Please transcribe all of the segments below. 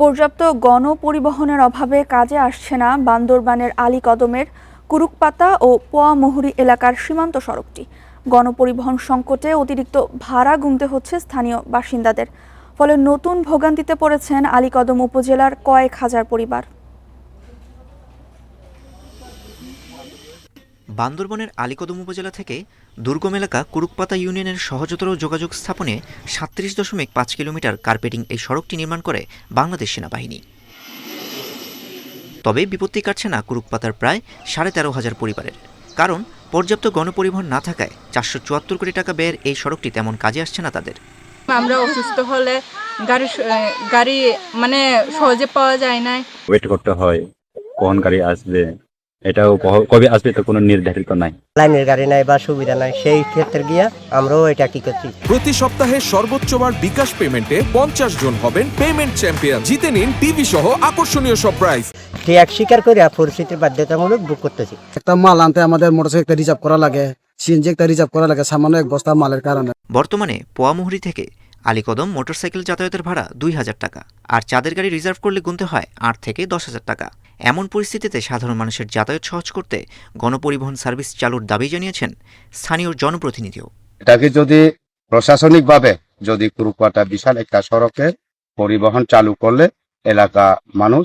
পর্যাপ্ত গণপরিবহনের অভাবে কাজে আসছে না বান্দরবানের আলীকদমের কুরুকপাতা ও পোয়ামুহুরী এলাকার সীমান্ত সড়কটি। গণপরিবহন সংকটে অতিরিক্ত ভাড়া গুনতে হচ্ছে স্থানীয় বাসিন্দাদের। ফলে নতুন ভোগান্তিতে পড়েছেন আলীকদম উপজেলার কয়েক হাজার পরিবার। বান্দরবনের আলীকদম উপজেলা থেকে দুর্গম এলাকা কুরুকপাতা ইউনিয়নের সহজতর যোগাযোগ স্থাপনে ৩৭.৫ কিলোমিটার কার্পেটিং এই সড়কটি নির্মাণ করে বাংলাদেশ সেনাবাহিনী। তবে বিপত্তি কাটছে না কুরুকপাতার প্রায় ১৩,৫০০ পরিবারের, কারণ পর্যাপ্ত গণপরিবহন না থাকায় ৪৭৪ কোটি টাকা ব্যয়ের এই সড়কটি তেমন কাজে আসছে না তাদের। আমরা অসুস্থ হলে গাড়ি মানে সহজে পাওয়া যায় না, ওয়েট করতে হয় কখন গাড়ি আসবে, এটাও কবে আসবে তো কোনো নির্ধারিত নাই। লাইনের গাড়ি নাই বা সুবিধা নাই, সেই ক্ষেত্রে গিয়া আমরাও এটা কি করছি। প্রতি সপ্তাহে সর্বোচ্চবার বিকাশ পেমেন্টে 50 জন হবেন পেমেন্ট চ্যাম্পিয়ন। জিতে নিন টিভি সহ আকর্ষণীয় সব প্রাইজ। ট্যাগ স্বীকার করে পরিস্থিতি বাধ্যতামূলক বুক করতেছি। একটা মাল আনতে আমাদের মোটরসাইকেল রিজার্ভ করা লাগে, সিএনজি একটা রিজার্ভ করা লাগে সামান্য এক বস্তা মালের কারণে। বর্তমানে পোয়ামুহুরী থেকে আলীকদম মোটরসাইকেল যাতায়াতের ভাড়া ২,০০০ টাকা, আর চাঁদের গাড়ি রিজার্ভ করলে গুনতে হয় ৮ থেকে ১০,০০০ টাকা। এমন পরিস্থিতিতে সাধারণ মানুষের যাতায়াত সহজ করতে গণপরিবহন সার্ভিস চালুর দাবি জানিয়েছেন স্থানীয় জনপ্রতিনিধিও। এটাকে যদি প্রশাসনিকভাবে যদি কুরুকপাতা বিশাল একটা সড়কে পরিবহন চালু করলে এলাকা মানুষ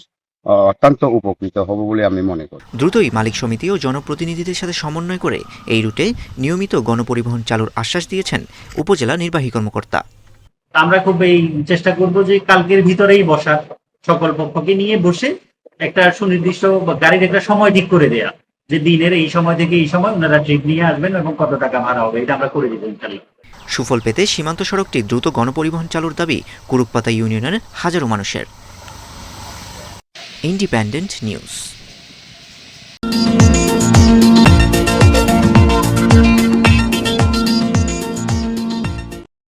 অত্যন্ত উপকৃত হবে বলে আমি মনে করি। দ্রুতই মালিক সমিতি ও জনপ্রতিনিধিদের সাথে সমন্বয় করে এই রুটে নিয়মিত গণপরিবহন চালুর আশ্বাস দিয়েছেন উপজেলা নির্বাহী কর্মকর্তা। আমরা খুব এই চেষ্টা করব যে কালকের ভিতরেই বসার, সকল পক্ষকে নিয়ে বসে একটা সুনির্দিষ্ট গাড়ির একটা সময় ঠিক করে দেয়া, যে দিনের এই সময় থেকে এই সময় ওনারা ট্রিপ নিয়ে আসবেন এবং কত টাকা ভাড়া হবে, এটা আমরা করে দিব ইনশাআল্লাহ। সুফল পেতে সীমান্ত সড়কটি দ্রুত গণপরিবহন চালুর দাবি কুরুকপাতা ইউনিয়নের হাজারো মানুষের। Independent news.